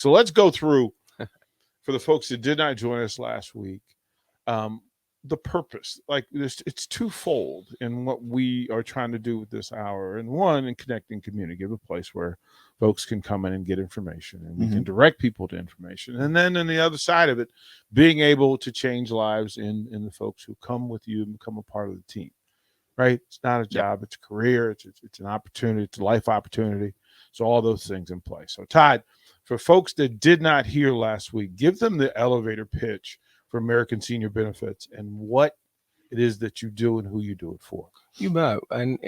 So let's go through, for the folks that did not join us last week, the purpose. Like it's twofold in what we are trying to do with this hour. And one, in connecting community, give a place where folks can come in and get information, and we can direct people to information. And then on the other side of it, being able to change lives in the folks who come with you and become a part of the team. Right? It's not a job, it's a career, it's an opportunity, it's a life opportunity. So all those things in play. So Todd, for folks that did not hear last week, give them the elevator pitch for American Senior Benefits and what it is that you do and who you do it for. You bet. And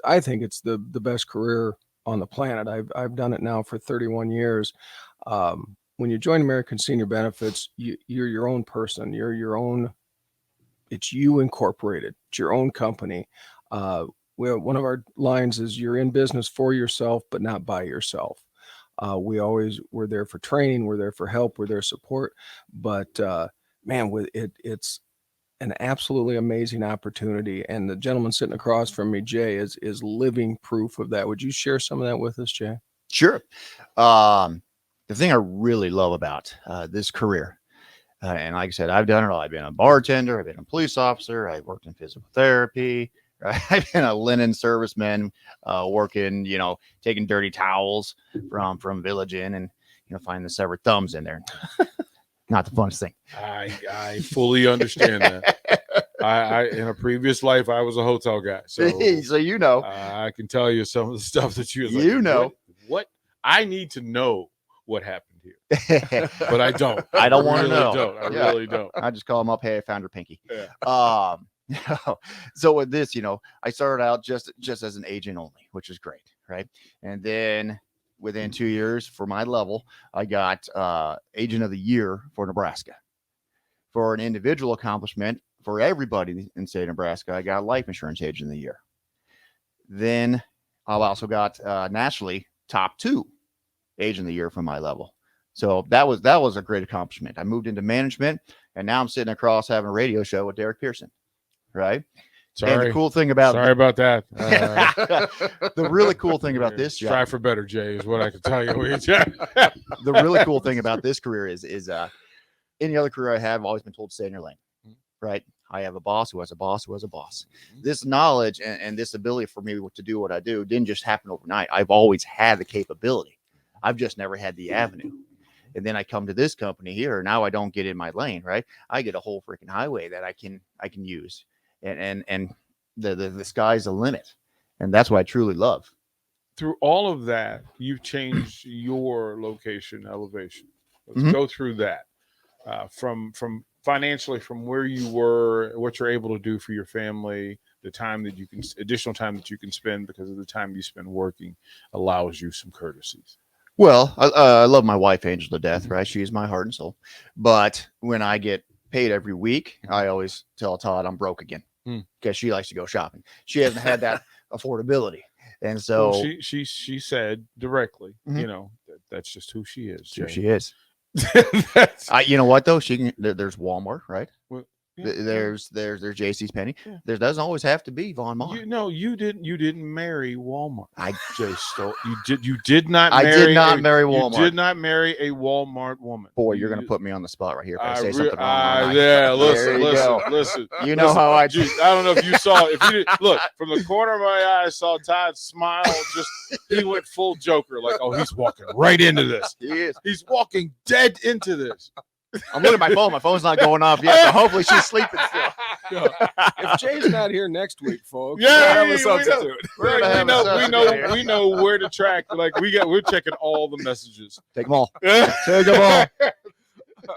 I think it's the best career on the planet. I've done it now for 31 years. When you join American Senior Benefits, you're your own person. You're your own. It's you incorporated. It's your own company. One of our lines is you're in business for yourself, but not by yourself. We're there for training. We're there for help. We're there for support. But man, it's an absolutely amazing opportunity. And the gentleman sitting across from me, Jay, is living proof of that. Would you share some of that with us, Jay? Sure. The thing I really love about this career, and like I said, I've done it all. I've been a bartender. I've been a police officer. I've worked in physical therapy. I've been a linen serviceman, working, taking dirty towels from Village Inn and, finding the severed thumbs in there. Not the funnest thing. I fully understand that. I in a previous life, I was a hotel guy. So I can tell you some of the stuff that what I need to know what happened here. But I don't. I don't want to know. I really don't. I just call them up. Hey, I found her pinky. Yeah. So with this, I started out just as an agent only, which is great. Right. And then within 2 years for my level, I got agent of the year for Nebraska. For an individual accomplishment for everybody in state of Nebraska, I got life insurance agent of the year. Then I've also got nationally top 2 agent of the year from my level. So that was a great accomplishment. I moved into management, and now I'm sitting across having a radio show with Derek Pearson. Right. Sorry. And the cool thing about that. The really cool thing about this job, try for better, Jay, is what I can tell you. The really cool thing about this career is any other career I have, I've always been told to stay in your lane. Right. I have a boss who has a boss who has a boss. This knowledge and this ability for me to do what I do didn't just happen overnight. I've always had the capability. I've just never had the avenue. And then I come to this company here. Now I don't get in my lane, right? I get a whole freaking highway that I can use. And the sky's the limit. And that's what I truly love. Through all of that, you've changed your location elevation. Let's go through that. From financially, from where you were, what you're able to do for your family, the time that you can, additional time that you can spend because of the time you spend working allows you some courtesies. Well, I love my wife, Angel, to death, right? She's my heart and soul. But when I get paid every week, I always tell Todd I'm broke again because she likes to go shopping. She hasn't had that affordability. And so she said directly, that's just who she is. Who she is. You know what, though? There's Walmart, right? Well, yeah. There's JC's Penney. Yeah. There doesn't always have to be Von Maur. You didn't marry Walmart. You did not marry Walmart. You did not marry a Walmart woman. Boy, you're going to put me on the spot right here if I say something wrong. Yeah, listen. You know how I do. I don't know if you saw. If you did, look from the corner of my eye, I saw Todd smile. He went full Joker, like, oh, he's walking right into this. He is. He's walking dead into this. I'm looking at my phone. My phone's not going off yet, so hopefully she's sleeping still. If Jay's not here next week, folks, we know where to track. Like we're checking all the messages. Take them all. Take them all.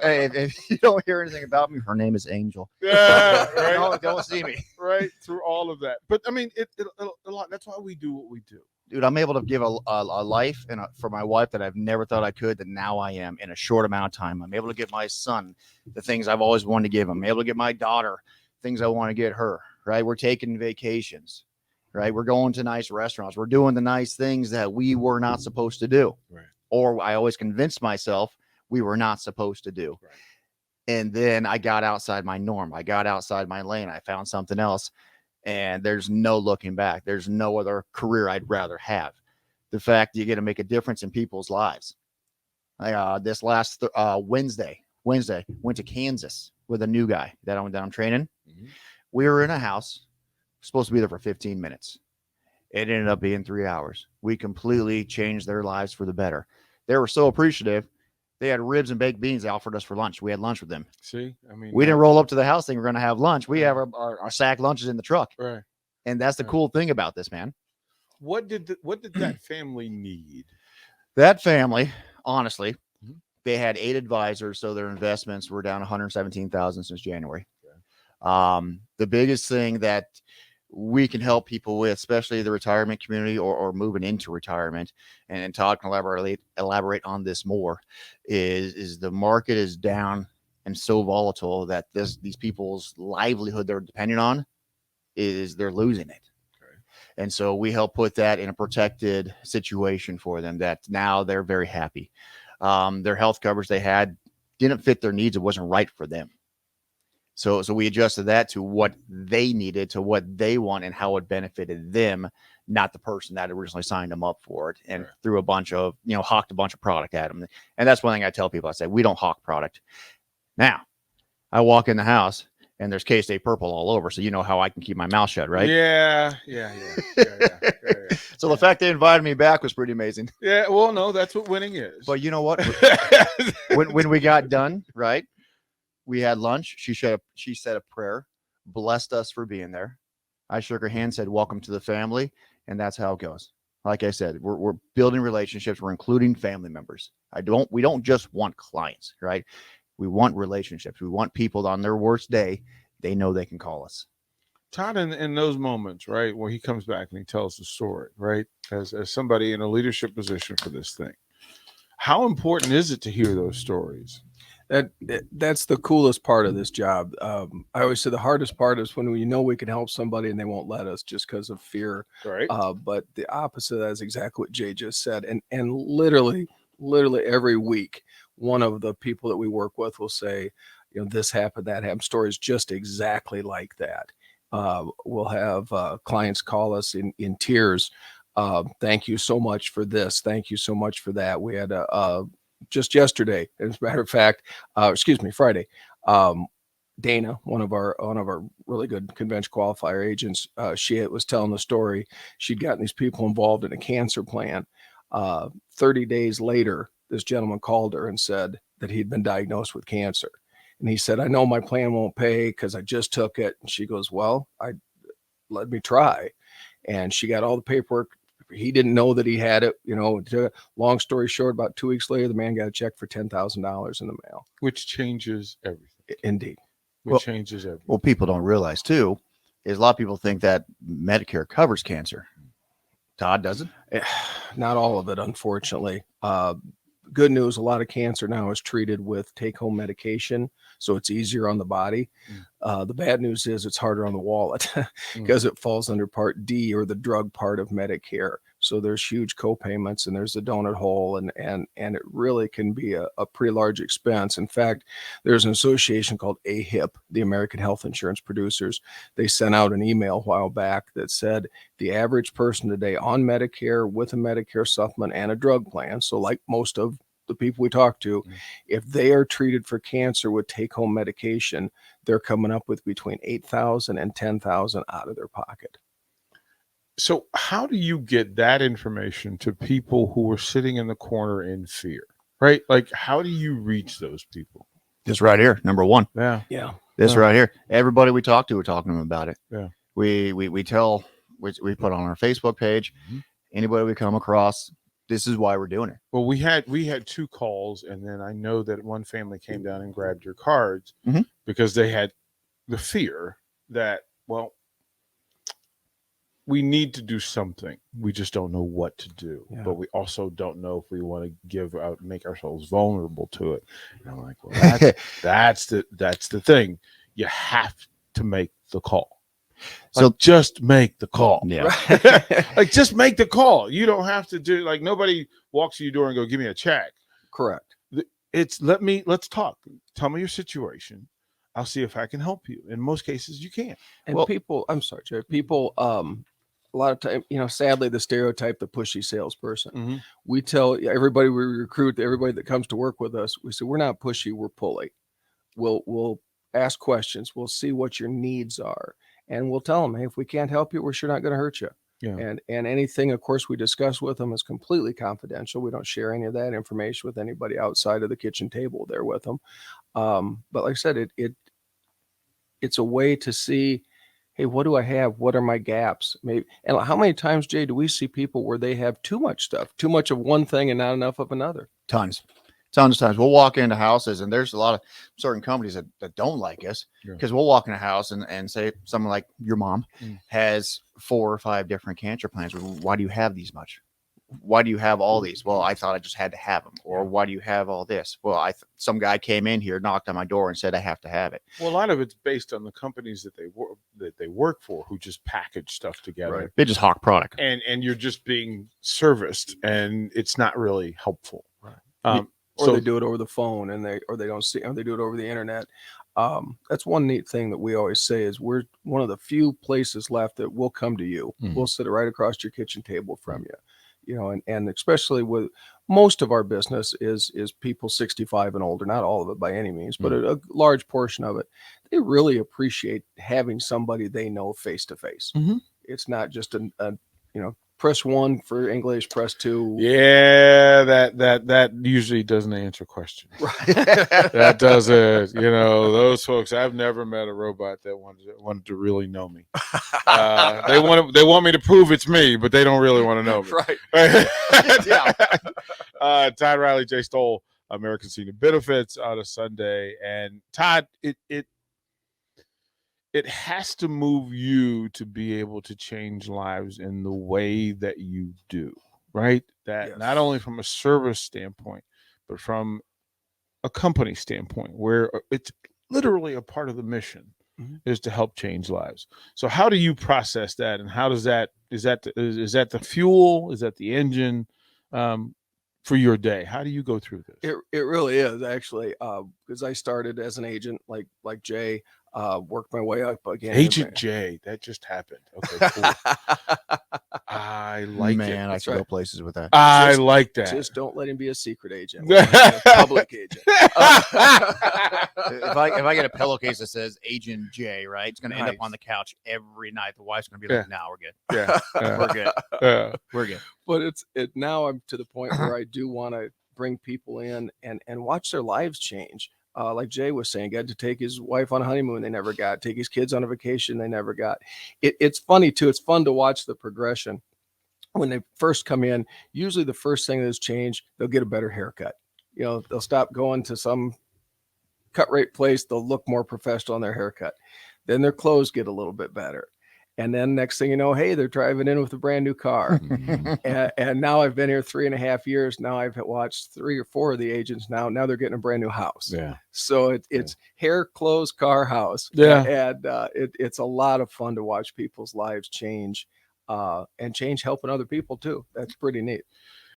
Hey, if you don't hear anything about me, her name is Angel. Yeah, right. Don't see me. Right through all of that, but I mean, it a lot. That's why we do what we do. Dude, I'm able to give a life for my wife that I've never thought I could, that now I am in a short amount of time. I'm able to give my son the things I've always wanted to give him. I'm able to give my daughter things I want to get her, right? We're taking vacations, right? We're going to nice restaurants. We're doing the nice things that we were not supposed to do. Right. Or I always convinced myself we were not supposed to do. Right. And then I got outside my norm. I got outside my lane. I found something else. And there's no looking back. There's no other career I'd rather have. The fact that you get to make a difference in people's lives. This last Wednesday went to Kansas with a new guy that I'm training. Mhm. We were in a house, supposed to be there for 15 minutes. It ended up being 3 hours. We completely changed their lives for the better. They were so appreciative. They had ribs and baked beans they offered us for lunch. We had lunch with them. See, I mean, We didn't roll up to the house thinking we're going to have lunch. We have our sack lunches in the truck. right. And that's the Right. cool thing about this, man. What did that family need? That family, honestly, Mhm. they had 8 advisors, so their investments were down 117,000 since January. Okay. The biggest thing that we can help people with, especially the retirement community or moving into retirement, and Todd can elaborate on this more, is the market is down and so volatile that these people's livelihood they're depending on they're losing it. And so we help put that in a protected situation for them that now they're very happy. Their health coverage they had didn't fit their needs. It wasn't right for them. So we adjusted that to what they needed, to what they want, and how it benefited them, not the person that originally signed them up for it, and Right. threw a bunch of, hawked a bunch of product at them. And that's one thing I tell people. I say, we don't hawk product. Now, I walk in the house and there's K-State purple all over. So you know how I can keep my mouth shut, right? Yeah. So the fact they invited me back was pretty amazing. Yeah. Well, no, that's what winning is. But you know what? when we got done, right? We had lunch. She said a prayer, blessed us for being there. I shook her hand, said, "Welcome to the family," and that's how it goes. Like I said, we're building relationships. We're including family members. We don't just want clients, right? We want relationships. We want people on their worst day, they know they can call us. Todd, in those moments, right, where he comes back and he tells the story, right, as somebody in a leadership position for this thing, how important is it to hear those stories? That's the coolest part of this job. I always say the hardest part is when we know we can help somebody and they won't let us just because of fear. Right. But the opposite of that is exactly what Jay just said. And literally every week, one of the people that we work with will say, this happened, that happened, stories just exactly like that. We'll have clients call us in tears. Thank you so much for this. Thank you so much for that. We had just yesterday, as a matter of fact, Friday, Dana, one of our really good convention qualifier agents, she was telling the story. She'd gotten these people involved in a cancer plan. 30 days later, this gentleman called her and said that he'd been diagnosed with cancer. And he said, "I know my plan won't pay because I just took it." And she goes, "Well, let me try." And she got all the paperwork. He didn't know that he had it. Long story short, about 2 weeks later, the man got a check for $10,000 in the mail. Which changes everything. Indeed. Changes everything. Well, people don't realize too is a lot of people think that Medicare covers cancer. Todd doesn't. Not all of it, unfortunately. Good news, a lot of cancer now is treated with take-home medication, so it's easier on the body. The bad news is it's harder on the wallet because it falls under Part D, or the drug part of Medicare. So there's huge co-payments and there's a donut hole, and it really can be a pretty large expense. In fact, there's an association called AHIP, the American Health Insurance Producers. They sent out an email a while back that said the average person today on Medicare with a Medicare supplement and a drug plan, so like most of the people we talk to, if they are treated for cancer with take-home medication, they're coming up with between $8,000 and $10,000 out of their pocket. So how do you get that information to people who are sitting in the corner in fear, right? Like, how do you reach those people? This right here, number one. Yeah. This right here. Everybody we talk to, we're talking to them about it. Yeah. We put on our Facebook page. Anybody we come across, this is why we're doing it. Well, we had 2 calls, and then I know that one family came down and grabbed your cards because they had the fear that, well, we need to do something. We just don't know what to do, but we also don't know if we want to make ourselves vulnerable to it. And I'm like, well, that's the thing. You have to make the call. So just make the call. Yeah. Like, just make the call. You don't have to do, like, nobody walks to your door and go, "Give me a check." Correct. It's let's talk. Tell me your situation. I'll see if I can help you. In most cases, you can. And people, I'm sorry, Jerry, people a lot of time, sadly, the stereotype, the pushy salesperson. Mm-hmm. We tell everybody we recruit, everybody that comes to work with us, we say, we're not pushy, we're pulley. We'll ask questions. We'll see what your needs are. And we'll tell them, hey, if we can't help you, we're sure not going to hurt you. Yeah. And anything, of course, we discuss with them is completely confidential. We don't share any of that information with anybody outside of the kitchen table there with them. But like I said, it's a way to see, hey, what do I have? What are my gaps? Maybe, and how many times, Jay, do we see people where they have too much stuff, too much of one thing and not enough of another? Tons of times. We'll walk into houses, and there's a lot of certain companies that don't like us because we'll walk in a house and say someone like your mom has 4 or 5 different cancer plans. Why do you have these much? Why do you have all these? Well, I thought I just had to have them. Or why do you have all this? Well, some guy came in here, knocked on my door, and said I have to have it. Well, a lot of it's based on the companies that they work for, who just package stuff together. Right. They just hawk product, and you're just being serviced, and it's not really helpful. Right. Or they do it over the phone, and they don't see, or they do it over the internet. That's one neat thing that we always say is we're one of the few places left that will come to you. We'll sit right across your kitchen table from you. And especially with most of our business is people 65 and older, not all of it by any means, but a large portion of it. They really appreciate having somebody they know face to face. It's not just a press 1 for English, press 2. Yeah, that usually doesn't answer questions. Right. That doesn't. Those folks. I've never met a robot that wanted to really know me. They want me to prove it's me, but they don't really want to know me. Right. Yeah. Todd Riley, Jay Stoll, American Senior Benefits on a Sunday, and Todd, it has to move you to be able to change lives in the way that you do, right? That not only from a service standpoint, but from a company standpoint, where it's literally a part of the mission is to help change lives. So how do you process that, and how does that is that the fuel? Is that the engine for your day? How do you go through this? It really is, actually, because I started as an agent like Jay. Worked my way up again. Agent J, that just happened. Okay, cool. I like it. Man, I could go places with that. I like that. Just don't let him be a secret agent. Let him be a public agent. If I get a pillowcase that says Agent J, right, it's going to end up on the couch every night. The wife's going to be like, "No, we're good. Yeah, we're good. We're good." But now I'm to the point where I do want to bring people in and watch their lives change. Like Jay was saying, got to take his wife on a honeymoon they never got, take his kids on a vacation they never got. It's funny too. It's fun to watch the progression. When they first come in, usually the first thing that's changed, they'll get a better haircut. They'll stop going to some cut rate place. They'll look more professional in their haircut. Then their clothes get a little bit better. And then next thing you know, hey, they're driving in with a brand new car. and now I've been here 3.5 years. Now I've watched 3 or 4 of the agents. Now they're getting a brand new house. Yeah. So it's hair, clothes, car, house. Yeah. And it's a lot of fun to watch people's lives change and change helping other people too. That's pretty neat.